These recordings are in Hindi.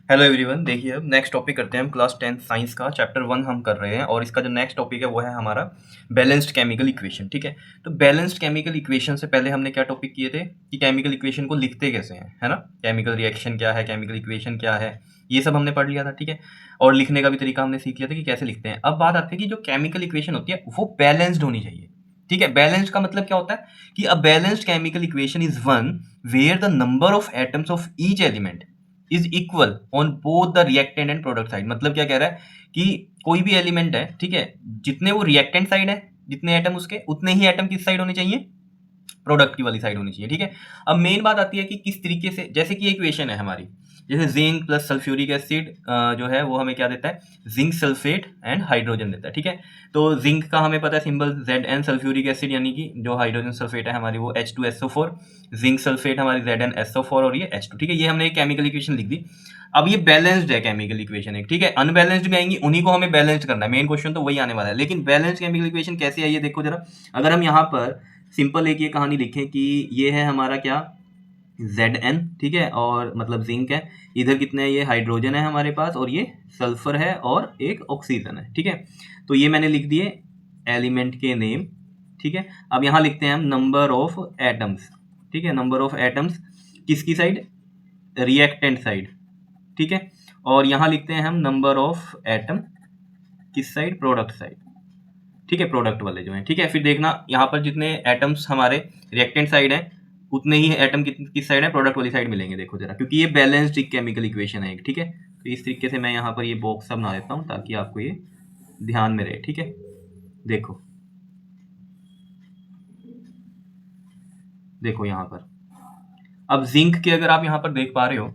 हेलो एवरीवन, देखिए अब नेक्स्ट टॉपिक करते हैं हम क्लास 10 साइंस का चैप्टर 1 हम कर रहे हैं और इसका जो नेक्स्ट टॉपिक है वो है हमारा बैलेंस्ड केमिकल इक्वेशन। ठीक है, तो बैलेंस्ड केमिकल इक्वेशन से पहले हमने क्या टॉपिक किए थे कि केमिकल इक्वेशन को लिखते कैसे हैं, है ना। केमिकल रिएक्शन क्या है, केमिकल इक्वेशन क्या है, ये सब हमने पढ़ लिया था। ठीक है, और लिखने का भी तरीका हमने सीख लिया था कि कैसे लिखते हैं। अब बात आती है कि जो केमिकल इक्वेशन होती है वो बैलेंस्ड होनी चाहिए। ठीक है, बैलेंस्ड का मतलब क्या होता है कि a balanced chemical equation is one where the number of atoms of each element is equal on both the reactant and product side. मतलब क्या कह रहा है कि कोई भी एलिमेंट है, ठीक है, जितने वो रिएक्टेंट साइड है, जितने एटम उसके, उतने ही एटम किस साइड होने चाहिए, प्रोडक्ट की वाली साइड होनी चाहिए। ठीक है, अब मेन बात आती है कि किस तरीके से, जैसे कि इक्वेशन है हमारी, जैसे जिंक प्लस सल्फ्यूरिक एसिड जो है वो हमें क्या देता है, जिंक सल्फेट एंड हाइड्रोजन देता है। ठीक है, तो जिंक का हमें पता है सिंबल Zn, सल्फ्यूरिक एसिड यानी कि जो हाइड्रोजन सल्फेट है हमारी वो H2SO4, जिंक सल्फेट हमारी ZnSO4 और ये H2। ठीक है, ये हमने एक केमिकल इक्वेशन लिख दी। अब ये बैलेंस्ड है केमिकल इक्वेशन एक। ठीक है, अनबैलेंस्ड भी आएंगी, उन्हीं को हमें बैलेंस्ड करना है, मेन क्वेश्चन तो वही आने वाला है। लेकिन बैलेंस्ड केमिकल इक्वेशन कैसे आई है देखो जरा। अगर हम यहाँ पर सिंपल एक ये कहानी लिखें कि ये है हमारा क्या, Zn, ठीक है, और मतलब जिंक है, इधर कितने है, ये हाइड्रोजन है हमारे पास, और ये सल्फर है और एक ऑक्सीजन है। ठीक है, तो ये मैंने लिख दिए एलिमेंट के नेम। ठीक है, अब यहाँ लिखते हैं हम नंबर ऑफ एटम्स। ठीक है, नंबर ऑफ एटम्स किसकी साइड, रिएक्टेंट साइड। ठीक है, और यहाँ लिखते हैं हम नंबर ऑफ एटम किस साइड, प्रोडक्ट साइड। ठीक है, प्रोडक्ट वाले जो हैं। ठीक है, फिर देखना यहाँ पर जितने एटम्स हमारे रिएक्टेंट साइड हैं उतने ही एटम किस साइड है, प्रोडक्ट वाली साइड मिलेंगे। देखो जरा, क्योंकि ये बैलेंस्ड केमिकल इक्वेशन है एक। ठीक है, तो इस तरीके से मैं यहाँ पर ये बॉक्स सब बना देता हूँ ताकि आपको ये ध्यान में रहे। ठीक है, देखो देखो यहाँ पर, अब जिंक के अगर आप यहाँ पर देख पा रहे हो,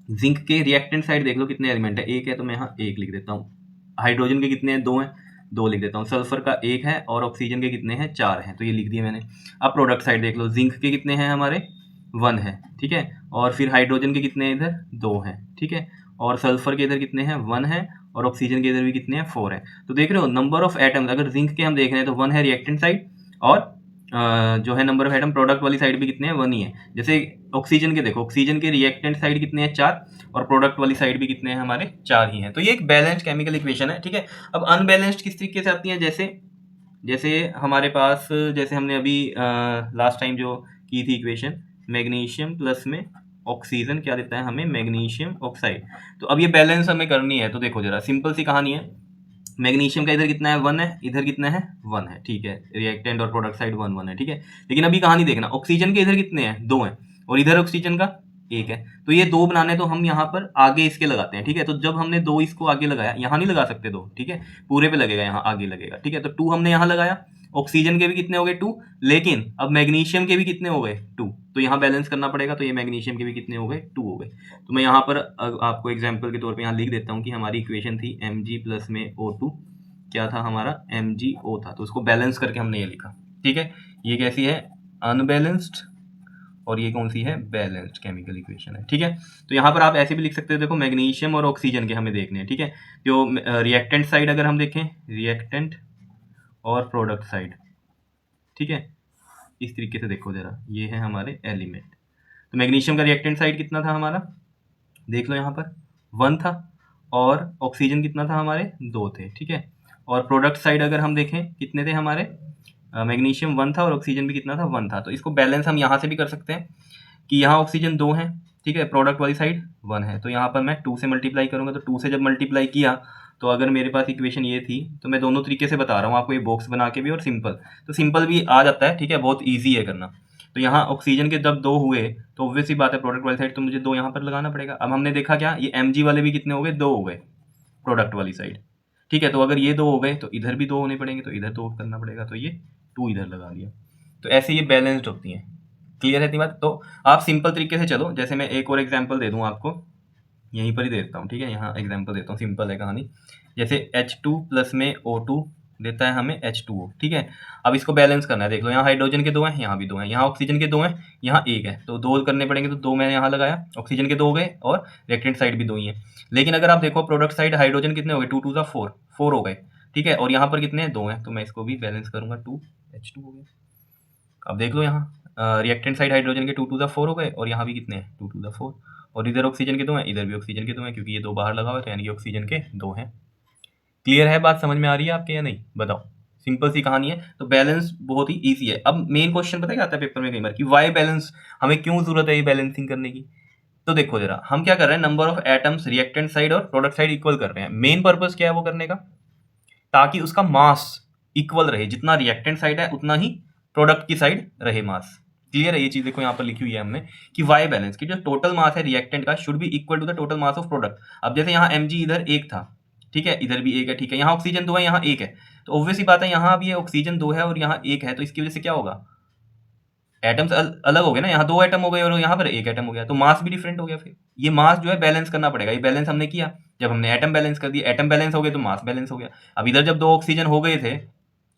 जिंक के रिएक्टेंट साइड देख लो कितने एलिमेंट है, एक है, तो मैं यहाँ एक लिख देता हूँ। हाइड्रोजन के कितने हैं, दो हैं, दो लिख देता हूँ। सल्फर का एक है, और ऑक्सीजन के कितने हैं, चार हैं, तो ये लिख दिए मैंने। अब प्रोडक्ट साइड देख लो, जिंक के कितने हैं हमारे, वन है। ठीक है, और फिर हाइड्रोजन के कितने हैं इधर, दो हैं। ठीक है, और सल्फर के इधर कितने हैं, वन है, और ऑक्सीजन के इधर भी कितने हैं, फोर है। तो देख रहे हो नंबर ऑफ एटम्स, अगर जिंक के हम देख रहे हैं तो वन है रिएक्टेंट साइड, और जो है नंबर ऑफ एटम प्रोडक्ट वाली साइड भी कितने हैं, वन ही है। जैसे ऑक्सीजन के देखो, ऑक्सीजन के रिएक्टेंट साइड कितने हैं, चार, और प्रोडक्ट वाली साइड भी कितने हैं हमारे, चार ही हैं। तो ये एक बैलेंस्ड केमिकल इक्वेशन है। ठीक है, अब अनबैलेंस्ड किस तरीके से आती है, जैसे जैसे हमारे पास, जैसे हमने अभी लास्ट टाइम जो की थी इक्वेशन, मैग्नीशियम प्लस में ऑक्सीजन क्या देता है हमें, मैग्नीशियम ऑक्साइड। तो अब ये बैलेंस हमें करनी है, तो देखो जरा सिंपल सी कहानी है। मैग्नीशियम का इधर कितना है, वन है, इधर कितना है, वन है। ठीक है, रिएक्टेंट और प्रोडक्ट साइड वन वन है। ठीक है, लेकिन अभी कहानी देखना, ऑक्सीजन के इधर कितने हैं, दो हैं, और इधर ऑक्सीजन का एक है। तो ये दो बनाने तो हम यहाँ पर आगे इसके लगाते हैं। ठीक है, तो जब हमने दो इसको आगे लगाया, यहाँ नहीं लगा सकते दो, ठीक है, पूरे पे लगेगा, यहाँ आगे लगेगा। ठीक है, तो टू हमने यहाँ लगाया, ऑक्सीजन के भी कितने हो गए, टू, लेकिन अब मैग्नीशियम के भी कितने हो गए, टू, तो यहाँ बैलेंस करना पड़ेगा, तो ये मैग्नीशियम के भी कितने हो गए, टू हो गए। तो मैं यहाँ पर आपको एग्जाम्पल के तौर पर यहाँ लिख देता हूँ कि हमारी इक्वेशन थी Mg प्लस में O2 क्या था हमारा, MgO था, तो उसको बैलेंस करके हमने ये लिखा। ठीक है, ये कैसी है, अनबैलेंस्ड, और ये कौन सी है, बैलेंस्ड केमिकल इक्वेशन है। ठीक है, तो यहाँ पर आप ऐसे भी लिख सकते हो, देखो मैग्नीशियम और ऑक्सीजन के हमें देखने हैं। ठीक है, जो रिएक्टेंट साइड अगर हम देखें, रिएक्टेंट और प्रोडक्ट साइड, ठीक है, इस तरीके से देखो जरा, ये है हमारे एलिमेंट। तो मैग्नीशियम का रिएक्टेंट साइड कितना था हमारा, देख लो यहाँ पर, वन था, और ऑक्सीजन कितना था हमारे, दो थे। ठीक है, और प्रोडक्ट साइड अगर हम देखें कितने थे हमारे, मैग्नीशियम वन था और ऑक्सीजन भी कितना था, वन था। तो इसको बैलेंस हम यहाँ से भी कर सकते हैं कि यहाँ ऑक्सीजन दो है, ठीक है, प्रोडक्ट वाली साइड वन है, तो यहाँ पर मैं टू से मल्टीप्लाई करूँगा, तो टू से जब मल्टीप्लाई किया, तो अगर मेरे पास इक्वेशन ये थी, तो मैं दोनों तरीके से बता रहा हूँ आपको, ये बॉक्स बना के भी और सिंपल, तो सिंपल भी आ जाता है। ठीक है, बहुत ईजी है करना। तो यहाँ ऑक्सीजन के जब दो हुए, तो ऑब्वियस ही बात है प्रोडक्ट वाली साइड, तो मुझे दो यहाँ पर लगाना पड़ेगा। अब हमने देखा क्या, ये Mg वाले भी कितने हो गए, दो हो गए, प्रोडक्ट वाली साइड। ठीक है, तो अगर ये दो हो गए तो इधर भी दो होने पड़ेंगे, तो इधर दो करना पड़ेगा, तो ये टू इधर लगा दिया। तो ऐसे ये बैलेंस्ड होती हैं। क्लियर है इतनी बात। तो आप सिंपल तरीके से चलो, जैसे मैं एक और एग्जांपल दे दूं आपको, यहीं पर ही दे देता हूँ। ठीक है, यहाँ एग्जांपल देता हूँ, सिंपल है कहानी। जैसे H2 प्लस में O2 देता है हमें H2O। ठीक है, अब इसको बैलेंस करना है, देख लो यहाँ हाइड्रोजन के दो हैं, यहाँ भी दो हैं, यहाँ ऑक्सीजन के दो हैं, यहाँ एक है, तो दो करने पड़ेंगे, तो दो मैंने यहाँ लगाया, ऑक्सीजन के दो हो गए, और रिएक्टेंट साइड भी दो ही है। लेकिन अगर आप देखो प्रोडक्ट साइड, हाइड्रोजन कितने हो गए, टू टू ज़ा फोर, फोर हो गए। ठीक है, और यहाँ पर कितने हैं, दो हैं, तो मैं इसको भी बैलेंस करूंगा, टू H2 हो गया। अब देख लो यहाँ रिएक्टेंट साइड हाइड्रोजन के 2 टू द 4 हो गए, और यहाँ भी कितने हैं 2 टू द 4, और इधर ऑक्सीजन के 2 हैं, इधर भी ऑक्सीजन के 2 हैं, क्योंकि ये 2 बाहर लगा हुआ है, तो यानी कि ऑक्सीजन के 2 हैं। क्लियर है बात, समझ में आ रही है आपके या नहीं, बताओ। सिंपल सी कहानी है। तो बैलेंस बहुत ही ईजी है। अब मेन क्वेश्चन पता है क्या आता है पेपर में कई बार कि वाई बैलेंस, हमें क्यों जरूरत है ये बैलेंसिंग करने की। तो देखो जरा, हम क्या कर रहे हैं, number of atoms reactant side और प्रोडक्ट साइड इक्वल कर रहे हैं। मेन पर्पस क्या है वो करने का, ताकि उसका मास इक्वल रहे, जितना रिएक्टेंट साइड है उतना ही प्रोडक्ट की साइड रहे मास। क्लियर है ये चीज, देखो यहाँ पर लिखी हुई है हमने कि वाई बैलेंस की जो टोटल मास है रिएक्टेंट का should be equal to the total mass of product. अब जैसे यहाँ mg इधर 1 था, ठीक है, इधर भी 1 है, ठीक है, यहाँ ऑक्सीजन 2 है, यहाँ 1 है, तो ऑब्वियसली बात है यहाँ अब ये ऑक्सीजन 2 है और यहाँ 1 है, तो इसकी वजह से क्या होगा, एटम्स अलग हो गए ना, यहाँ 2 एटम हो गए और यहाँ पर 1 एटम हो गया, तो मास भी डिफरेंट हो गया। फिर ये मास जो है बैलेंस करना पड़ेगा। ये बैलेंस हमने किया जब हमने एटम बैलेंस कर दिया, एटम बैलेंस हो गए तो मास बैलेंस हो गया। अब इधर जब 2 ऑक्सीजन हो गए थे,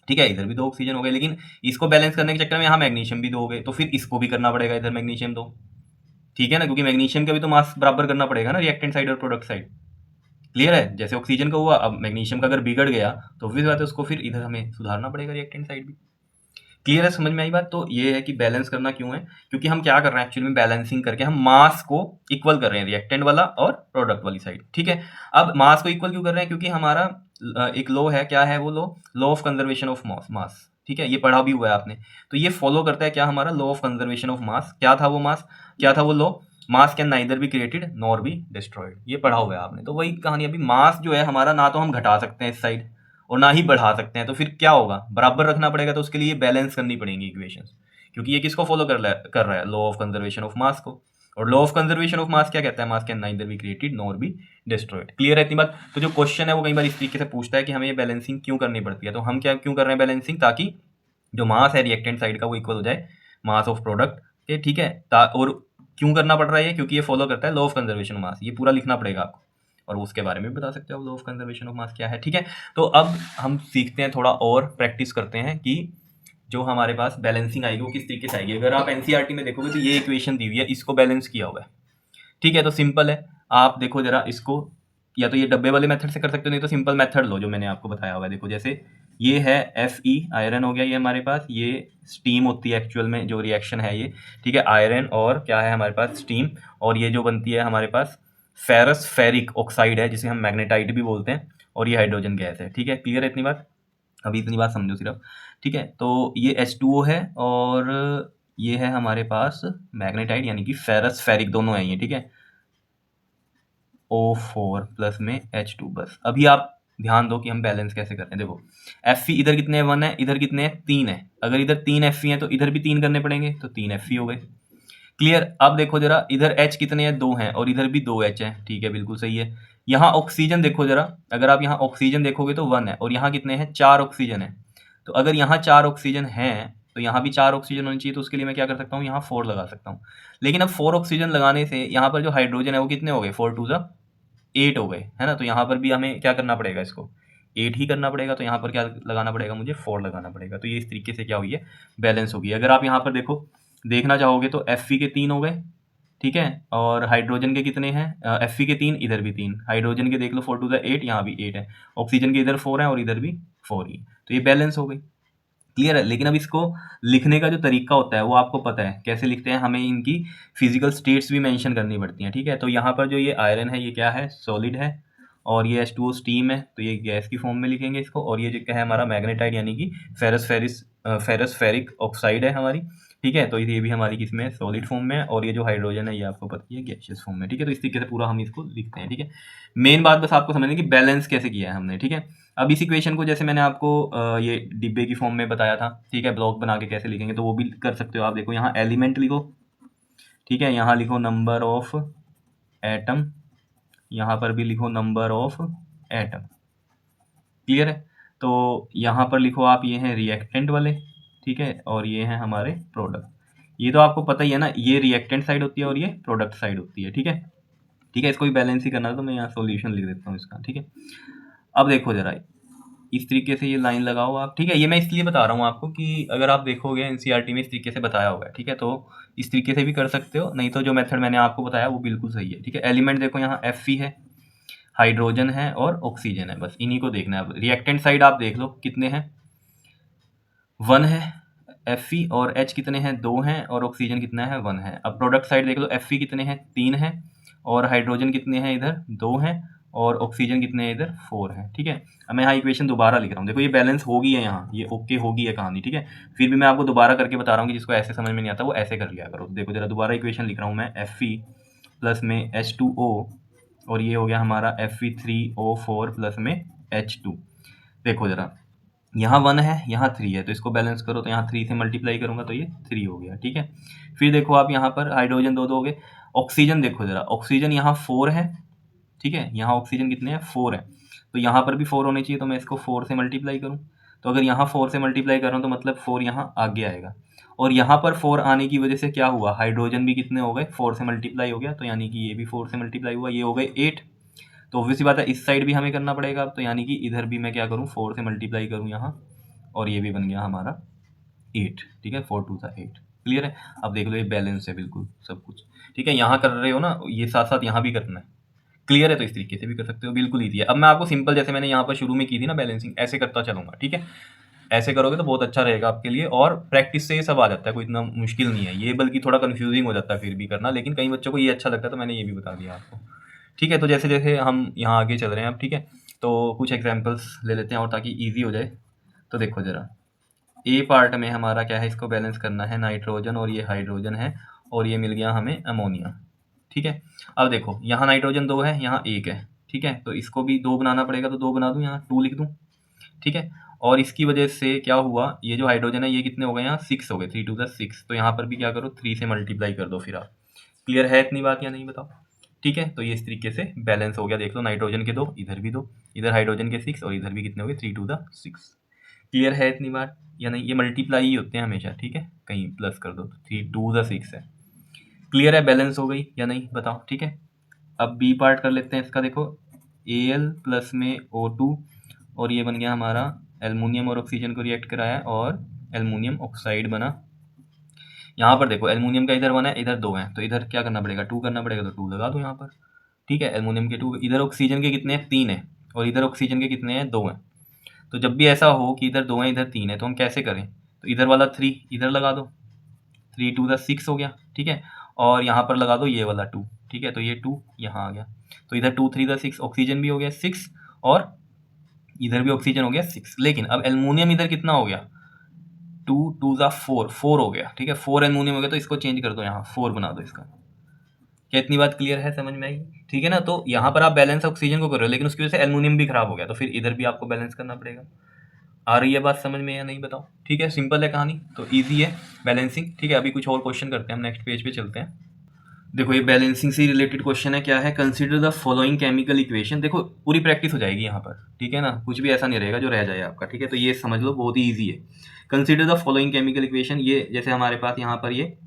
ठीक है, इधर भी 2 ऑक्सीजन हो गए, लेकिन इसको बैलेंस करने के चक्कर में यहाँ मैग्नीशियम भी 2 हो गए, तो फिर इसको भी करना पड़ेगा इधर मैग्नीशियम 2, ठीक है ना, क्योंकि मैग्नीशियम का भी तो मास बराबर करना पड़ेगा ना रिएक्टेंट साइड और प्रोडक्ट साइड। क्लियर है, जैसे ऑक्सीजन का हुआ, अब मैग्नीशियम का अगर बिगड़ गया तो फिर बात है उसको फिर इधर हमें सुधारना पड़ेगा रिएक्टेंट साइड भी। क्लियर है, समझ में आई बात। तो ये है कि बैलेंस करना क्यों है, क्योंकि हम क्या कर रहे हैं एक्चुअली में, बैलेंसिंग करके हम मास को इक्वल कर रहे हैं रिएक्टेंट वाला और प्रोडक्ट वाली साइड, ठीक है। अब मास को इक्वल क्यों कर रहे हैं, क्योंकि हमारा एक लॉ है, क्या है वो लॉ ऑफ कंजर्वेशन ऑफ मास, ठीक है, ये पढ़ा भी हुआ है आपने। तो ये फॉलो करता है क्या, हमारा लॉ ऑफ कंजर्वेशन ऑफ मास। क्या था वो मास, क्या था वो law, mass can neither be created nor be destroyed, ये पढ़ा हुआ है आपने। तो वही कहानी, अभी मास जो है हमारा ना तो हम घटा सकते हैं इस साइड और ना ही बढ़ा सकते हैं, तो फिर क्या होगा, बराबर रखना पड़ेगा, तो उसके लिए बैलेंस करनी पड़ेंगी इक्वेशंस, क्योंकि ये किसको फॉलो कर रहा है, लॉ ऑफ कंजर्वेशन ऑफ मास को। और लॉ ऑफ कंजर्वेशन ऑफ मास क्या कहता है, मास can neither be created nor be destroyed. Clear है इतनी बात। तो जो क्वेश्चन है वो कई बार इस तरीके से पूछता है कि हमें ये बैलेंसिंग क्यों करनी पड़ती है, तो हम क्या क्यों कर रहे हैं बैलेंसिंग, ताकि जो मास है रिएक्टेंट साइड का वो इक्वल हो जाए मास ऑफ प्रोडक्ट के, ठीक है। और क्यों करना पड़ रहा है ये, क्योंकि ये फॉलो करता है लॉ ऑफ कंजर्वेशन ऑफ मास, ये पूरा लिखना पड़ेगा आपको, और उसके बारे में भी बता सकते हो लॉ ऑफ कंजर्वेशन ऑफ मास क्या है, ठीक है। तो अब हम सीखते हैं, थोड़ा और प्रैक्टिस करते हैं कि जो हमारे पास बैलेंसिंग आएगी वो किस तरीके से आएगी। अगर आप एनसीईआरटी में देखोगे तो ये इक्वेशन दी हुई है, इसको बैलेंस किया हुआ है, ठीक है। तो सिंपल है, आप देखो जरा इसको, या तो ये डब्बे वाले मेथड से कर सकते हो, नहीं तो सिंपल मेथड लो जो मैंने आपको बताया हुआ है। देखो जैसे ये है Fe आयरन हो गया ये हमारे पास, ये स्टीम होती है एक्चुअल में जो रिएक्शन है ये, ठीक है, आयरन और क्या है हमारे पास स्टीम, और ये जो बनती है हमारे पास फेरस फेरिक ऑक्साइड है जिसे हम मैग्नेटाइट भी बोलते हैं, और ये हाइड्रोजन गैस है, ठीक है। क्लियर है इतनी बात, अभी इतनी बात समझो सिर्फ, ठीक है। तो ये H2O है और ये है हमारे पास मैग्नेटाइट यानी कि फेरस फेरिक दोनों है ये, ठीक है, O4 प्लस में H2। बस अभी आप ध्यान दो कि हम बैलेंस कैसे करते हैं। देखो Fe इधर कितने हैं 1 है, इधर कितने हैं 3 है, अगर इधर 3 Fe हैं तो इधर भी 3 करने पड़ेंगे, तो 3 Fe हो गए। क्लियर। अब देखो जरा इधर H कितने हैं 2 हैं और इधर भी 2 H हैं, ठीक है, बिल्कुल सही है। यहाँ ऑक्सीजन देखो जरा, अगर आप यहाँ ऑक्सीजन देखोगे तो 1 है और यहाँ कितने हैं 4 ऑक्सीजन है, तो अगर यहाँ 4 ऑक्सीजन हैं तो यहाँ भी 4 ऑक्सीजन होनी चाहिए, तो उसके लिए मैं क्या कर सकता हूँ, यहाँ 4 लगा सकता हूँ। लेकिन अब 4 ऑक्सीजन लगाने से यहाँ पर जो हाइड्रोजन है वो कितने हो गए, 4 टू 8 हो गए, है ना। तो यहाँ पर भी हमें क्या करना पड़ेगा, इसको 8 ही करना पड़ेगा, तो यहाँ पर क्या लगाना पड़ेगा, मुझे 4 लगाना पड़ेगा। तो ये इस तरीके से क्या हुई है, बैलेंस होगी। अगर आप यहाँ पर देखो देखना चाहोगे तो Fe के 3 हो गए, ठीक है, और हाइड्रोजन के कितने हैं, Fe के 3, इधर भी 3, हाइड्रोजन के देख लो 4 टू 8, यहाँ भी 8 है, ऑक्सीजन के इधर 4 है और इधर भी 4 ही, तो ये बैलेंस हो गई। क्लियर है। लेकिन अब इसको लिखने का जो तरीका होता है वो आपको पता है कैसे लिखते हैं, हमें इनकी फिजिकल स्टेट्स भी मेंशन करनी पड़ती हैं, ठीक है। तो यहाँ पर जो ये आयरन है ये क्या है, सॉलिड है, और ये H2O स्टीम है, तो ये गैस की फॉर्म में लिखेंगे इसको, और ये जो क्या है हमारा मैग्नेटाइट यानी कि फेरस फेरिक ऑक्साइड है हमारी, ठीक है। तो ये भी हमारी किसमें सॉलिड फॉर्म में है, और ये जो हाइड्रोजन है ये आपको पता है गैसियस फॉर्म में, ठीक है। तो इस तरीके से पूरा हम इसको लिखते हैं, ठीक है। मेन बात बस आपको समझने की बैलेंस कैसे किया है हमने, ठीक है। अब इस इक्वेशन को जैसे मैंने आपको ये डिब्बे की फॉर्म में बताया था, ठीक है, ब्लॉक बना के कैसे लिखेंगे, तो वो भी कर सकते हो आप। देखो यहाँ एलिमेंट लिखो, ठीक है, यहाँ लिखो नंबर ऑफ एटम, यहाँ पर भी लिखो नंबर ऑफ एटम। क्लियर है। तो यहाँ पर लिखो आप, ये हैं रिएक्टेंट वाले, ठीक है, और ये हैं हमारे प्रोडक्ट। ये तो आपको पता ही है ना, ये रिएक्टेंट साइड होती है और ये प्रोडक्ट साइड होती है, ठीक है। ठीक है, इसको भी बैलेंस ही करना है, तो मैं यहाँ सॉल्यूशन लिख देता हूँ इसका, ठीक है। अब देखो जरा इस तरीके से ये लाइन लगाओ आप, ठीक है। ये मैं इसलिए बता रहा हूँ आपको कि अगर आप देखोगे एनसीईआरटी में इस तरीके से बताया होगा, ठीक है, तो इस तरीके से भी कर सकते हो, नहीं तो जो मेथड मैंने आपको बताया वो बिल्कुल सही है, ठीक है। एलिमेंट देखो यहाँ Fe है, हाइड्रोजन है और ऑक्सीजन है, बस इन्हीं को देखना है। अब रिएक्टेंट साइड आप देख लो कितने हैं, 1 है, Fe और H कितने हैं, 2 हैं, और ऑक्सीजन कितना है, 1 है। अब प्रोडक्ट साइड देख लो, Fe कितने हैं, 3 है, और हाइड्रोजन कितने हैं इधर, 2 हैं, और ऑक्सीजन कितने हैं इधर, 4 है। ठीक है, अब मैं यहाँ इक्वेशन दोबारा लिख रहा हूँ। देखो ये बैलेंस होगी है यहाँ, ये ओके होगी है कहानी। ठीक है, फिर भी मैं आपको दोबारा करके बता रहा हूँ कि जिसको ऐसे समझ में नहीं आता वो ऐसे कर लिया करो। देखो जरा दोबारा इक्वेशन लिख रहा हूँ मैं, Fe प्लस में H2O, और ये हो गया हमारा Fe3O4 प्लस में H2। देखो जरा यहाँ 1 है, यहाँ 3 है, तो इसको बैलेंस करो, तो यहाँ 3 से मल्टीप्लाई करूंगा तो ये 3 हो गया। ठीक है, फिर देखो आप यहाँ पर हाइड्रोजन 2 हो गए। ऑक्सीजन देखो जरा, ऑक्सीजन यहाँ 4 है। ठीक है, यहाँ ऑक्सीजन कितने हैं, 4 है, तो यहाँ पर भी 4 होने चाहिए, तो मैं इसको 4 से मल्टीप्लाई करूँ। तो अगर यहाँ 4 से मल्टीप्लाई कर रहा हूँ तो मतलब 4 यहाँ आगे आएगा, और यहाँ पर 4 आने की वजह से क्या हुआ, हाइड्रोजन भी कितने हो गए, 4 से मल्टीप्लाई हो गया, तो यानी कि ये भी 4 से मल्टीप्लाई हुआ, ये हो गए 8। तो ऑब्वियसली बात है इस साइड भी हमें करना पड़ेगा अब, तो यानी कि इधर भी मैं क्या करूँ, 4 से मल्टीप्लाई करूँ यहाँ, और ये भी बन गया हमारा 8। ठीक है, 4 2 था 8। क्लियर है, अब देख लो ये बैलेंस है बिल्कुल सब कुछ। ठीक है, यहाँ कर रहे हो ना, ये साथ साथ यहाँ भी करना है। क्लियर है, तो इस तरीके से भी कर सकते हो, बिल्कुल ईजी है। अब मैं आपको सिंपल, जैसे मैंने यहाँ पर शुरू में की थी ना बैलेंसिंग, ऐसे करता चलूंगा। ठीक है, ऐसे करोगे तो बहुत अच्छा रहेगा आपके लिए, और प्रैक्टिस से ये सब आ जाता है, कोई इतना मुश्किल नहीं है ये, बल्कि थोड़ा कंफ्यूजिंग हो जाता है फिर भी करना, लेकिन कई बच्चों को ये अच्छा लगता है, तो मैंने ये भी बता दिया आपको। ठीक है, तो जैसे जैसे हम यहाँ आगे चल रहे हैं अब, ठीक है, तो कुछ एग्जाम्पल्स ले लेते हैं और ताकि ईजी हो जाए। तो देखो जरा, ए पार्ट में हमारा क्या है, इसको बैलेंस करना है, नाइट्रोजन और ये हाइड्रोजन है, और ये मिल गया हमें अमोनिया। ठीक है, अब देखो यहाँ नाइट्रोजन 2 है, यहाँ 1 है। ठीक है, तो इसको भी 2 बनाना पड़ेगा, तो 2 बना दूँ, यहाँ 2 लिख दूँ। ठीक है, और इसकी वजह से क्या हुआ, ये जो हाइड्रोजन है ये कितने हो गए, यहाँ 6 हो गए, 3 2 6। तो यहाँ पर भी क्या करो, 3 से मल्टीप्लाई कर दो फिर आप। क्लियर है इतनी बात या नहीं, बताओ। ठीक है, तो ये इस तरीके से बैलेंस हो गया। देख लो, नाइट्रोजन के 2, इधर भी 2, इधर हाइड्रोजन के 6, और इधर भी कितने हो गए, 3 2 6। क्लियर है इतनी बात या नहीं, ये मल्टीप्लाई ही होते हैं हमेशा। ठीक है, कहीं प्लस कर दो, 3 2 6 है। क्लियर है, बैलेंस हो गई या नहीं, बताओ। ठीक है, अब बी पार्ट कर लेते हैं इसका। देखो Al प्लस में O2, और ये बन गया हमारा एल्युमिनियम और ऑक्सीजन को रिएक्ट कराया, और एल्युमिनियम ऑक्साइड बना। यहाँ पर देखो एल्युमिनियम का इधर 1 है, इधर 2 है, तो इधर क्या करना पड़ेगा, 2 करना पड़ेगा, तो 2 लगा दो यहाँ पर। ठीक है, एल्युमिनियम के 2, इधर ऑक्सीजन के कितने हैं, 3 है, और इधर ऑक्सीजन के कितने हैं, 2 हैं। तो जब भी ऐसा हो कि इधर 2 है इधर 3 है, तो हम कैसे करें, तो इधर वाला 3 इधर लगा दो, 3 2 6 हो गया। ठीक है, और यहाँ पर लगा दो ये वाला 2। ठीक है, तो ये 2 यहाँ आ गया, तो इधर 2 3 6, ऑक्सीजन भी हो गया 6, और इधर भी ऑक्सीजन हो गया 6। लेकिन अब एल्युमिनियम इधर कितना हो गया, 2 2 4 4 हो गया। ठीक है, 4 एल्युमिनियम हो गया, तो इसको चेंज कर दो, यहाँ 4 बना दो इसका। क्या इतनी बात क्लियर है, समझ में आई। ठीक है ना, तो यहाँ पर आप बैलेंस ऑक्सीजन को कर रहे हो, लेकिन उसकी वजह से एल्युमिनियम भी खराब हो गया, तो फिर इधर भी आपको बैलेंस करना पड़ेगा। आ रही है बात समझ में या नहीं, बताओ। ठीक है, सिंपल है कहानी, तो इजी है बैलेंसिंग। ठीक है, अभी कुछ और क्वेश्चन करते हैं, हम नेक्स्ट पेज पे चलते हैं। देखो ये बैलेंसिंग से रिलेटेड क्वेश्चन है, क्या है, consider the following chemical equation. देखो पूरी प्रैक्टिस हो जाएगी यहाँ पर। ठीक है ना, कुछ भी ऐसा नहीं रहेगा जो रह जाए आपका। ठीक है, तो ये समझ लो बहुत ही ईजी है। Consider the following chemical equation, ये जैसे हमारे पास यहाँ पर ये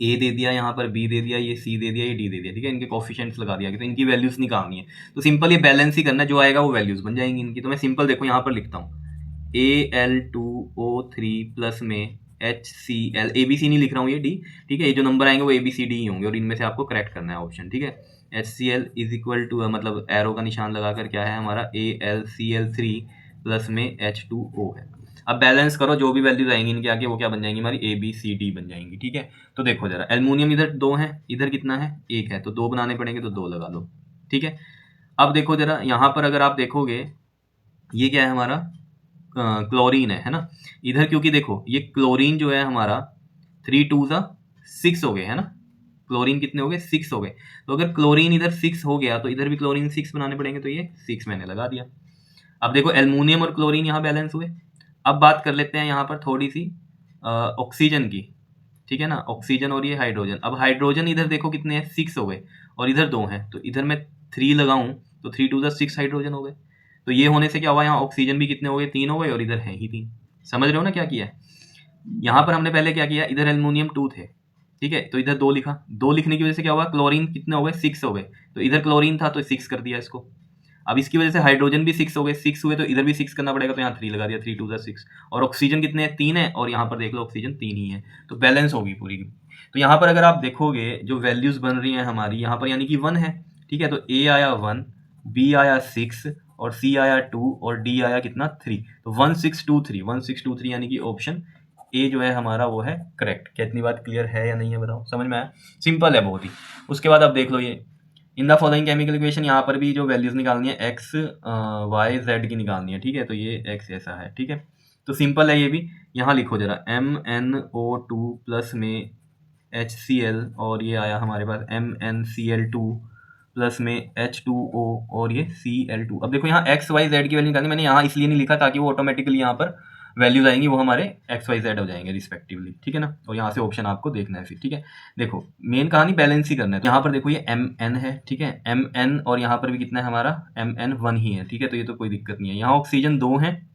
ए दे दिया, यहाँ पर बी दे दिया, ये सी दे दिया, ये डी दे दिया। ठीक है, इनके कोफिशिएंट्स लगा दिया, तो इनकी वैल्यूज निकालनी है। तो सिंपल ये बैलेंस ही करना है, जो आएगा वो वैल्यूज बन जाएंगी इनकी। तो मैं सिंपल देखो यहाँ पर लिखता हूँ, Al2O3 प्लस में HCl, ABC नहीं लिख रहा हूँ ये डी। ठीक है, ये जो नंबर आएंगे वो ABCD ही होंगे, और इनमें से आपको करेक्ट करना है ऑप्शन। ठीक है, HCl इज इक्वल टू, मतलब एरो का निशान लगाकर क्या है हमारा, AlCl3 प्लस में H2O है। अब बैलेंस करो, जो भी वैल्यूज आएंगी इनके आगे वो क्या बन जाएंगी, हमारी ABCD बन जाएंगी। ठीक है, तो देखो जरा, एल्युमिनियम इधर 2 है, इधर कितना है, 1 है, तो 2 बनाने पड़ेंगे, तो 2 लगा दो। ठीक है, अब देखो जरा, यहाँ पर अगर आप देखोगे ये क्या है हमारा, क्लोरीन है ना। इधर क्योंकि देखो ये क्लोरीन जो है हमारा 3 2 6 हो गए, है ना। क्लोरीन कितने हो गए, 6 हो गए। तो अगर क्लोरीन इधर 6 हो गया, तो इधर भी क्लोरीन 6 बनाने पड़ेंगे, तो ये 6 मैंने लगा दिया। अब देखो एल्युमिनियम और क्लोरीन यहाँ बैलेंस हुए। अब बात कर लेते हैं यहाँ पर थोड़ी सी ऑक्सीजन की। ठीक है ना, ऑक्सीजन और ये हाइड्रोजन। अब हाइड्रोजन इधर देखो कितने हैं, 6 हो गए, और इधर 2 हैं, तो इधर मैं 3 लगाऊं, तो 3 2 6 हाइड्रोजन हो गए। तो ये होने से क्या हुआ, यहाँ ऑक्सीजन भी कितने हो गए, 3 हो गए, और इधर है ही 3। समझ रहे हो ना क्या किया है। यहाँ पर हमने पहले क्या किया, इधर एल्युमिनियम 2 थे। ठीक है, तो इधर 2 लिखा, 2 लिखने की वजह से क्या हुआ, क्लोरीन कितने हो गए, 6 हो गए, तो इधर क्लोरीन था तो 6 कर दिया इसको। अब इसकी वजह से हाइड्रोजन भी 6 हो गए, 6 हुए, तो इधर भी 6 करना पड़ेगा, तो यहाँ 3 लगा दिया, 3 2 6। और ऑक्सीजन कितने हैं, 3 है, और यहाँ पर देख लो ऑक्सीजन 3 ही है, तो बैलेंस होगी पूरी। तो यहाँ पर अगर आप देखोगे जो वैल्यूज बन रही हैं हमारी यहाँ पर, यानी कि 1 है। ठीक है, तो ए आया 1, बी आया 6, और सी आया 2, और डी आया कितना, 3। तो 1 6 2 3, 1 6 2 3, यानी कि ऑप्शन ए जो है हमारा वो है करेक्ट। क्या इतनी बात क्लियर है या नहीं है बताओ, समझ में आया? सिंपल है बहुत ही। उसके बाद आप देख लो ये in the following chemical equation, यहाँ पर भी जो वैल्यूज निकालनी है एक्स वाई जेड की निकालनी है, ठीक है। तो ये एक्स ऐसा है, ठीक है। तो सिंपल है ये भी। यहाँ लिखो जरा MnO2 प्लस में HCl और ये आया हमारे पास MnCl2 प्लस में H2O और ये Cl2। अब देखो यहाँ एक्स वाई जेड की वैल्यू निकालनी, मैंने यहाँ इसलिए नहीं लिखा ताकि वो ऑटोमेटिकली यहाँ पर वैल्यूज आएंगी, वो हमारे एक्स वाई जेड हो जाएंगे रिस्पेक्टिवली, ठीक है ना। और यहाँ से ऑप्शन आपको देखना है फिर, ठीक है। देखो मेन कहानी बैलेंस ही करना है। तो यहाँ पर देखो ये Mn है, ठीक है, Mn, और यहाँ पर भी कितना है हमारा Mn1 ही है, ठीक है। तो ये तो कोई दिक्कत नहीं है। यहाँ ऑक्सीजन 2 है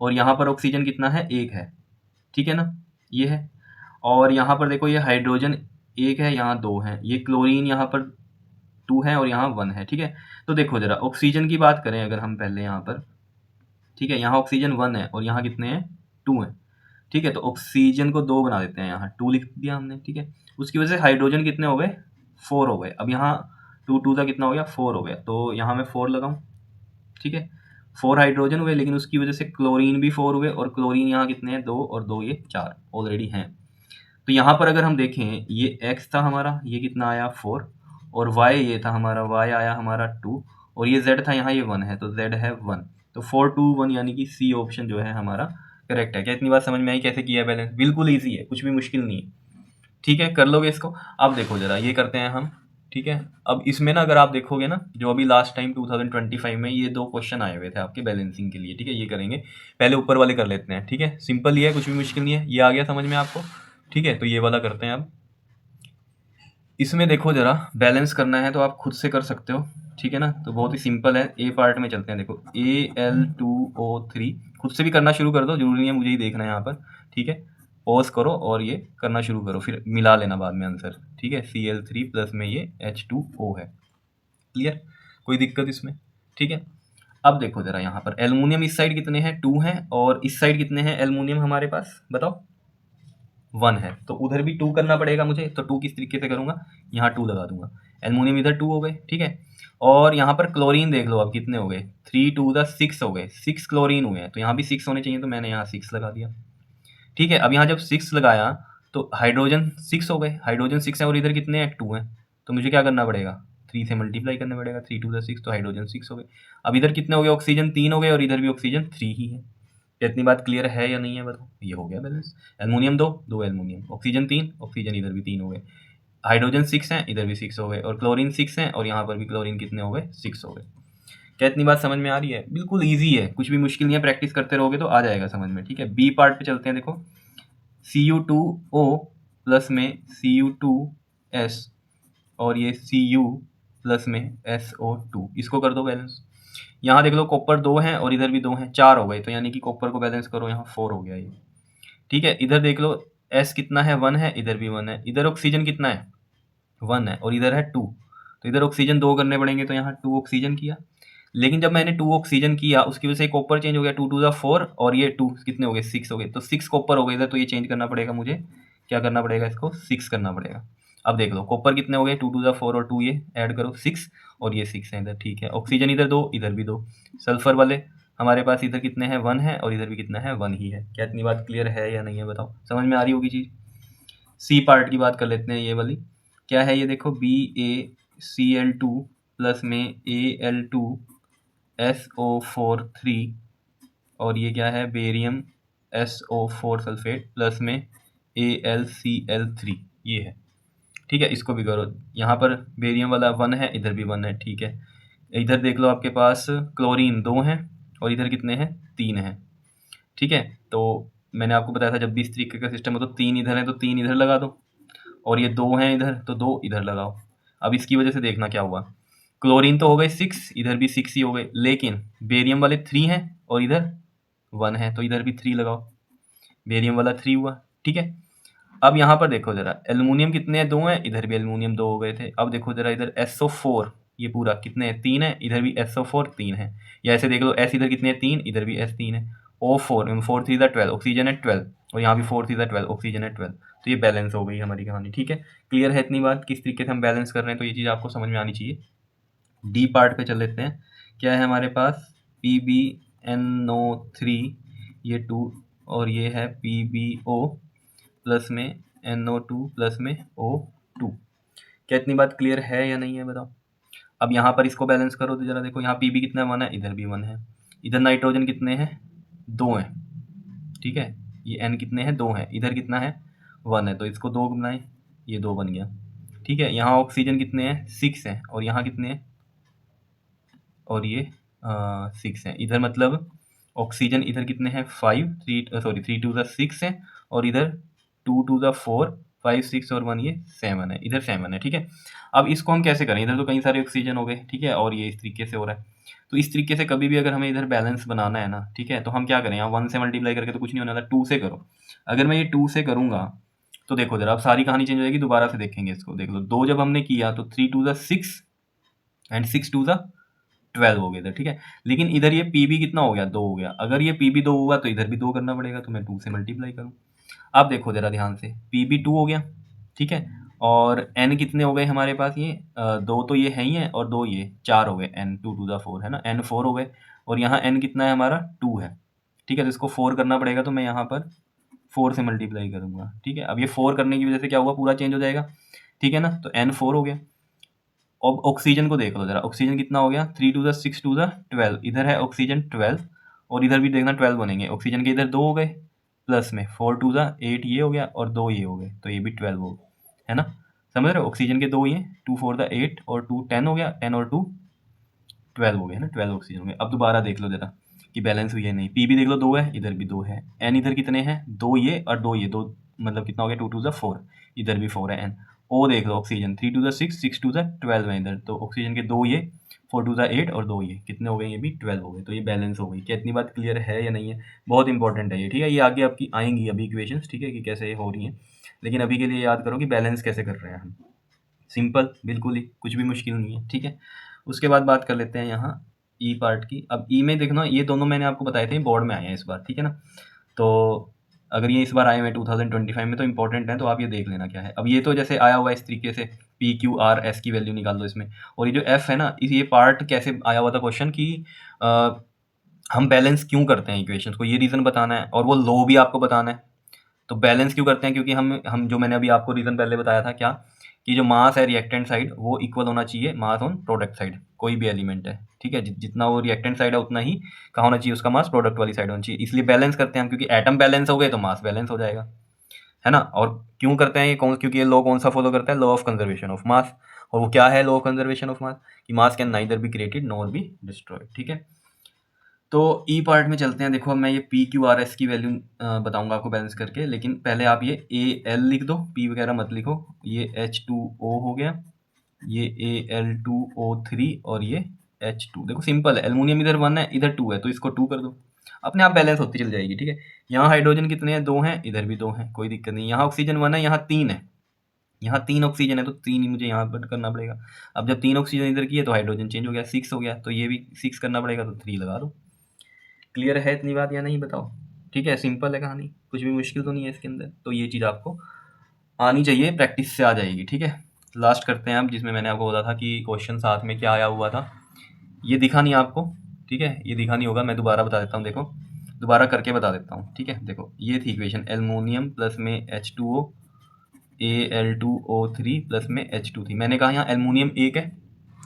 और यहाँ पर ऑक्सीजन कितना है, 1 है, ठीक है ना, ये है। और यहाँ पर देखो ये हाइड्रोजन 1 है, यहाँ 2 है, ये क्लोरीन यहाँ पर 2 है और यहाँ 1 है, ठीक है। तो देखो जरा ऑक्सीजन की बात करें अगर हम पहले यहाँ पर, ठीक है, यहाँ ऑक्सीजन 1 है और यहाँ कितने हैं, 2 हैं, ठीक है। तो ऑक्सीजन को 2 बना देते हैं, यहाँ 2 लिख दिया हमने, ठीक है। उसकी वजह से हाइड्रोजन कितने हो गए, 4 हो गए। अब यहाँ 2 2 का कितना हो गया, 4 हो गया। तो यहाँ मैं 4 लगाऊं, ठीक है, 4 हाइड्रोजन हुए, लेकिन उसकी वजह से क्लोरीन भी 4 हुए और क्लोरीन यहाँ कितने हैं, 2 और 2 ये 4 ऑलरेडी हैं। तो यहाँ पर अगर हम देखें ये x था हमारा, ये कितना आया 4, और y ये था हमारा, y आया हमारा 2, और ये z था यहाँ, ये 1 है, तो z है 1। तो 4 2 1 यानी कि सी ऑप्शन जो है हमारा करेक्ट है। क्या इतनी बात समझ में आई कैसे किया है बैलेंस? बिल्कुल ईजी है, कुछ भी मुश्किल नहीं है, ठीक है, कर लोगे इसको। अब देखो जरा ये करते हैं हम, ठीक है। अब इसमें ना अगर आप देखोगे ना, जो अभी लास्ट टाइम 2025 में ये 2 क्वेश्चन आए हुए थे आपके बैलेंसिंग के लिए, ठीक है, ये करेंगे। पहले ऊपर वाले कर लेते हैं, ठीक है, सिंपल ही है, कुछ भी मुश्किल नहीं है। ये आ गया समझ में आपको, ठीक है। तो ये वाला करते हैं अब। इसमें देखो जरा बैलेंस करना है तो आप खुद से कर सकते हो, ठीक है ना। तो बहुत ही सिंपल है। ए पार्ट में चलते हैं, देखो Al2O3 खुद से भी करना शुरू कर दो, जरूरी नहीं है मुझे ही देखना है यहाँ पर, ठीक है। पॉज करो और ये करना शुरू करो, फिर मिला लेना बाद में आंसर, ठीक है। Cl3 प्लस में ये H2O है, क्लियर, कोई दिक्कत इसमें, ठीक है। अब देखो जरा यहाँ पर एल्युमिनियम इस साइड कितने हैं, 2 हैं, और इस साइड कितने हैं एल्युमिनियम हमारे पास, बताओ, 1 है। तो उधर भी 2 करना पड़ेगा मुझे। तो 2 किस तरीके से करूंगा, यहाँ 2 लगा दूंगा, एल्युमिनियम इधर 2 हो गए, ठीक है। और यहाँ पर क्लोरीन देख लो अब कितने हो गए, 3 2 6 हो गए, 6 क्लोरीन हुए हैं। तो यहाँ भी 6 होने चाहिए, तो मैंने यहाँ 6 लगा दिया, ठीक है। अब यहाँ जब 6 लगाया तो हाइड्रोजन 6 हो गए, हाइड्रोजन 6 है और इधर कितने हैं, 2 हैं। तो मुझे क्या करना पड़ेगा, 3 से मल्टीप्लाई करना पड़ेगा, 3 2 6, तो हाइड्रोजन 6 हो गए। अब इधर कितने हो गए, ऑक्सीजन 3 हो गए और इधर भी ऑक्सीजन 3 ही है। इतनी बात क्लियर है या नहीं है बताओ? ये हो गया balance. Aluminium 2 aluminium, oxygen 3, oxygen इधर भी 3 हो गए, हाइड्रोजन 6 है, इधर भी 6 हो गए, और क्लोरीन 6 है और यहाँ पर भी क्लोरीन कितने हो गए, 6 हो गए। क्या इतनी बात समझ में आ रही है? बिल्कुल ईजी है, कुछ भी मुश्किल नहीं है, प्रैक्टिस करते रहोगे तो आ जाएगा समझ में, ठीक है। बी पार्ट पे चलते हैं, देखो Cu2O प्लस में Cu2S और ये Cu प्लस में SO2, इसको कर दो बैलेंस। यहाँ देख लो कॉपर 2 हैं और इधर भी 2 हैं, 4 हो गए। तो यानी कि कॉपर को बैलेंस करो, यहाँ 4 हो गया ये, ठीक है। इधर देख लो S कितना है, 1 है, इधर भी 1 है। इधर ऑक्सीजन कितना है, 1 है, और इधर है 2। तो इधर ऑक्सीजन 2 करने पड़ेंगे, तो यहाँ 2 ऑक्सीजन किया। लेकिन जब मैंने 2 ऑक्सीजन किया उसकी वजह से कॉपर चेंज हो गया, 2 2 4, और ये 2 कितने हो गए, 6 हो गए। तो 6 कॉपर हो गए इधर, तो ये चेंज करना पड़ेगा मुझे, क्या करना पड़ेगा, इसको 6 करना पड़ेगा। अब देख लो कॉपर कितने हो गए, 2 2 4 और 2 ये ऐड करो 6, और ये 6 है इधर, ठीक है। ऑक्सीजन इधर 2, इधर भी 2। सल्फर वाले हमारे पास इधर कितने हैं, 1 है, और इधर भी कितना है, 1 ही है। क्या इतनी बात क्लियर है या नहीं है बताओ, समझ में आ रही होगी चीज़। सी पार्ट की बात कर लेते हैं, ये वाली क्या है, ये देखो BaCl2 प्लस में Al2SO4 3, और ये क्या है, बेरियम SO4 सल्फेट प्लस में AlCl3, ये है, ठीक है। इसको भी करो, यहाँ पर बेरियम वाला 1 है, इधर भी 1 है, ठीक है। इधर देख लो आपके पास क्लोरीन 2 हैं और इधर कितने हैं, 3 हैं, ठीक है। तो मैंने आपको बताया था जब भी इस तरीके का सिस्टम हो तो 3 इधर है तो 3 इधर लगा दो, और ये 2 हैं इधर तो 2 इधर लगाओ। अब इसकी वजह से देखना क्या हुआ, क्लोरीन तो हो गए 6, इधर भी 6 ही हो गए, लेकिन बेरियम वाले 3 हैं और इधर 1 है, तो इधर भी 3 लगाओ, बेरियम वाला 3 हुआ, ठीक है। अब यहाँ पर देखो जरा एल्युमिनियम कितने हैं, 2 हैं, इधर भी एल्युमिनियम 2 हो गए थे। अब देखो जरा इधर SO4 ये पूरा कितने हैं, 3 है, इधर भी SO4 3 है, या ऐसे देख लो S इधर कितने हैं, 3, इधर भी S 3 है। O4 4 3 12, ऑक्सीजन है 12, और यहाँ भी 4 3 12, ऑक्सीजन है 12। तो ये बैलेंस हो गई हमारी कहानी, ठीक है। क्लियर है इतनी बात किस तरीके से हम बैलेंस कर रहे हैं, तो ये चीज़ आपको समझ में आनी चाहिए। डी पार्ट पे चल लेते हैं, क्या है हमारे पास PbNO3 ये 2 और ये है PbO प्लस में NO2 प्लस में O2। क्या इतनी बात क्लियर है या नहीं है बताओ। अब यहाँ पर इसको बैलेंस करो तो जरा देखो, यहाँ Pb कितना 1 है, इधर भी 1 है, इधर नाइट्रोजन कितने हैं 2 हैं, ठीक है, ये N कितने हैं 2 हैं, इधर कितना है 1 है, तो इसको 2 बनाएं, ये 2 बन गया, ठीक है। यहाँ ऑक्सीजन कितने हैं 6 हैं, और यहाँ कितने हैं, और ये 6 हैं, इधर मतलब ऑक्सीजन इधर कितने हैं 5, 3 2 6 है, और इधर 2 2 4, 5 6 और 1 ये 7 है, इधर 7 है, ठीक है। अब इसको हम कैसे करें, इधर तो कई सारे ऑक्सीजन हो गए, ठीक है, और ये इस तरीके से हो रहा है, तो इस तरीके से कभी भी अगर हमें इधर बैलेंस बनाना है ना, ठीक है, तो हम क्या करें, यहाँ 1 से मल्टीप्लाई करके तो कुछ नहीं होने वाला, 2 से करो। अगर मैं ये 2 से करूँगा तो देखो जरा, अब सारी कहानी चेंज हो जाएगी, दोबारा से देखेंगे इसको, देख लो 2 जब हमने किया तो 3 2 6 एंड 6 2 12 हो गया था, ठीक है। लेकिन इधर ये Pb कितना हो गया 2 हो गया, अगर ये Pb 2 हुआ तो इधर भी 2 करना पड़ेगा, तो मैं 2 से मल्टीप्लाई करूँ। अब देखो जरा ध्यान से, Pb 2 हो गया, ठीक है, और N कितने हो गए हमारे पास, ये 2 तो ये है ही है, और 2 ये 4 हो गए, N 2 2 4 है ना, N 4 हो गए, और यहाँ N कितना है हमारा 2 है, ठीक है, तो इसको 4 करना पड़ेगा, तो मैं यहाँ पर 4 से मल्टीप्लाई करूँगा, ठीक है। अब ये 4 करने की वजह से क्या हुआ, पूरा चेंज हो जाएगा, ठीक है ना, तो N 4 हो गया। अब ऑक्सीजन को देख लो जरा, ऑक्सीजन कितना हो गया 3 2 6 2 12, इधर है ऑक्सीजन 12, और इधर भी देखना 12 बनेंगे, ऑक्सीजन के इधर 2 हो गए, प्लस में 4 2 8 ये हो गया, और 2 ये हो गए, तो ये भी 12 हो गए, है ना, समझ रहे हो, ऑक्सीजन के 2 ये 2 4 8 और 2 10 हो गया, 10 और 2 12 हो गए, है ना, 12 ऑक्सीजन हो गए। अब दोबारा देख लो जरा कि बैलेंस हुई है नहीं, Pb देख लो 2 है, इधर भी 2 है, N इधर कितने हैं 2 ये और 2 ये, 2 मतलब कितना हो गया 2 2 4, इधर भी 4 है N। O देख लो ऑक्सीजन 3 2 6 6 2 12 है इधर, तो ऑक्सीजन के 2 ये 4 2 8 और 2 ये कितने हो गए, ये भी 12 हो गए, तो ये बैलेंस हो गई। क्या इतनी बात क्लियर है या नहीं है, बहुत इंपॉर्टेंट है ये, ठीक है, ये आगे आपकी आएंगी अभी इक्वेशंस, ठीक है, कि कैसे ये हो रही हैं, लेकिन अभी के लिए याद करो कि बैलेंस कैसे कर रहे हैं हम, सिंपल बिल्कुल ही, कुछ भी मुश्किल नहीं है, ठीक है। उसके बाद बात कर लेते हैं यहाँ ई पार्ट की। अब ई में देखना, ये दोनों मैंने आपको बताए थे बोर्ड में आए हैं इस बार, ठीक है ना, तो अगर ये इस बार आए हुए 2025 में तो इंपॉर्टेंट है, तो आप ये देख लेना क्या है। अब ये तो जैसे आया हुआ है इस तरीके से, पी क्यू आर एस की वैल्यू निकाल दो इसमें, और ये जो एफ है ना, इस ये पार्ट कैसे आया हुआ था क्वेश्चन की, हम बैलेंस क्यों करते हैं इक्वेशंस को, ये रीज़न बताना है, और वो लो भी आपको बताना है। तो बैलेंस क्यों करते हैं, क्योंकि हम जो मैंने अभी आपको रीज़न पहले बताया था क्या, कि जो मास है रिएक्टेंट साइड वो इक्वल होना चाहिए मास ऑन प्रोडक्ट साइड, कोई भी एलिमेंट है, ठीक है, जितना वो रिएक्टेंट साइड है उतना ही कहाँ होना चाहिए उसका मास प्रोडक्ट वाली साइड होना चाहिए, इसलिए बैलेंस करते हैं हम, क्योंकि एटम बैलेंस हो गए तो मास बैलेंस हो जाएगा, है ना। और क्यों करते हैं ये, क्योंकि ये लॉ कौन सा फॉलो करता है, law of conservation of mass, और वो क्या है law of conservation of mass, कि mass can neither be created nor be destroyed, ठीक है। तो ई पार्ट में चलते हैं, देखो मैं ये पी क्यू आर एस की वैल्यू बताऊंगा आपको बैलेंस करके, लेकिन पहले आप ये ए एल लिख दो, पी वगैरह मत लिखो, ये H2O हो गया, ये Al2O3 और ये H2, देखो सिंपल है, एल्युमिनियम इधर 1 है इधर 2 है, तो इसको 2 कर दो, अपने आप बैलेंस होती चल जाएगी, ठीक है। यहाँ हाइड्रोजन कितने हैं 2 हैं, इधर भी 2 हैं, कोई दिक्कत नहीं, यहाँ ऑक्सीजन 1 है, यहाँ 3 है, यहाँ 3 ऑक्सीजन है, तो 3 ही मुझे यहाँ पर करना पड़ेगा। अब जब 3 ऑक्सीजन इधर की है तो हाइड्रोजन चेंज हो गया 6 हो गया, तो ये भी 6 करना पड़ेगा, तो 3 लगा दो। क्लियर है इतनी बात या नहीं बताओ, ठीक है, सिंपल है कहानी, कुछ भी मुश्किल तो नहीं है इसके अंदर, तो ये चीज़ आपको आनी चाहिए, प्रैक्टिस से आ जाएगी, ठीक है। लास्ट करते हैं अब, जिसमें मैंने आपको बोला था कि क्वेश्चन साथ में क्या आया हुआ था, ये दिखा नहीं आपको, ठीक है, ये दिखा नहीं होगा, मैं दोबारा बता देता हूँ, देखो दोबारा करके बता देता हूँ, ठीक है। देखो ये थी इक्वेशन, एल्युमिनियम प्लस में H2O Al2O3 प्लस में H2 थी, मैंने कहा यहाँ एल्युमिनियम 1 है,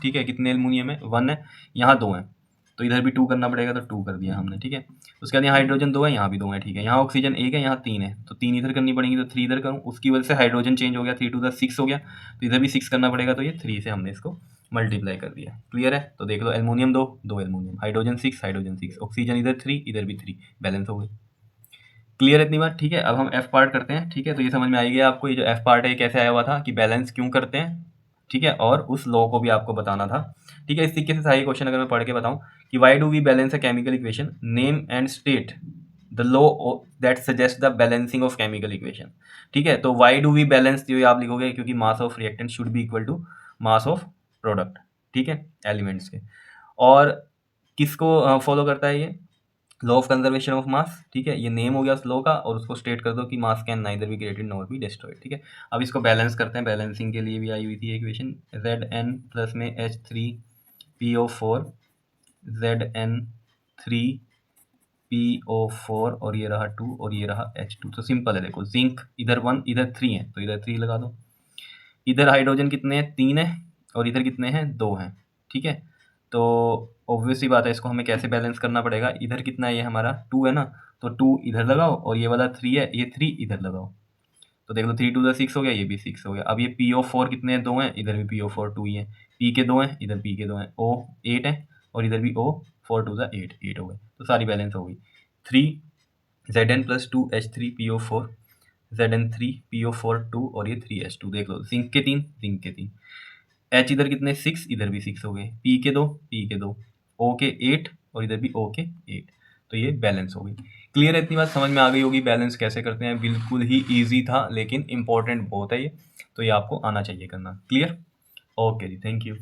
ठीक है, कितने एल्युमिनियम है 1 है, यहाँ 2 है, तो इधर भी 2 करना पड़ेगा, तो 2 कर दिया हमने, ठीक है। उसके बाद यहाँ हाइड्रोजन 2 है, यहाँ भी 2 है, ठीक है, यहाँ ऑक्सीजन 1 है, यहाँ 3 है, तो 3 इधर करनी पड़ेगी, तो 3 इधर करूँ, उसकी वजह से हाइड्रोजन चेंज हो गया, 3 2 6 हो गया, तो इधर भी 6 करना पड़ेगा, तो ये 3 से हमने इसको मल्टीप्लाई कर दिया। क्लियर है, तो देख लो एल्युमिनियम 2 एल्युमिनियम, हाइड्रोजन 6 ऑक्सीजन इधर 3 इधर भी 3, बैलेंस हो गई। क्लियर है इतनी बात, ठीक है। अब हम एफ पार्ट करते हैं, ठीक है, तो ये समझ में आई गया आपको, ये जो एफ पार्ट है ये कैसे आया हुआ था, कि बैलेंस क्यों करते हैं, ठीक है, और उस लॉ को भी आपको बताना था, ठीक है। इस तरीके से सही क्वेश्चन अगर मैं पढ़ के बताऊं कि why do we balance a chemical equation, name and state the law that suggest the balancing of chemical equation, ठीक है। तो वाई डू वी बैलेंस जो आप लिखोगे, क्योंकि mass of reactant should be equal to mass of product, ठीक है, एलिमेंट्स के। और किसको फॉलो करता है ये, लॉ ऑफ कंजर्वेशन ऑफ मास, ठीक है, ये नेम हो गया उस लॉ का, और उसको स्टेट कर दो कि mass can neither be created nor be destroyed, ठीक है। अब इसको बैलेंस करते हैं, बैलेंसिंग के लिए भी आई हुई थी इक्वेशन, Zn प्लस में H3PO4 Zn3 PO4 और ये रहा 2 और ये रहा H2। तो सिंपल है, देखो जिंक इधर 1 इधर 3 है तो इधर 3 लगा दो। इधर हाइड्रोजन कितने हैं, 3 है और इधर कितने हैं, 2 हैं। ठीक है, तो ऑब्वियस सी बात है, इसको हमें कैसे बैलेंस करना पड़ेगा। इधर कितना है, ये हमारा 2 है ना, तो 2 इधर लगाओ और ये वाला 3 है, ये 3 इधर लगाओ। तो देख लो 3 2 6 हो गया, ये भी 6 हो गया। अब ये PO4 कितने हैं, 2 हैं, इधर भी PO4 2 ही है। P के 2 हैं, इधर P के 2 हैं। O 8 है और इधर भी O 4 2 8 8 हो गए, तो सारी बैलेंस हो गई। 3 Zn + 2 H3 PO4 Zn3 PO4 2 और ये 3H2। देख लो जिंक के 3 जिंक के 3, H इधर कितने 6, इधर भी 6 हो गए। P के 2 P के 2, O के 8 और इधर भी O के 8, तो ये बैलेंस हो गई। क्लियर है, इतनी बात समझ में आ गई होगी बैलेंस कैसे करते हैं। बिल्कुल ही ईजी था, लेकिन इंपॉर्टेंट बहुत है ये, तो ये आपको आना चाहिए करना। Clear, okay ji, thank you.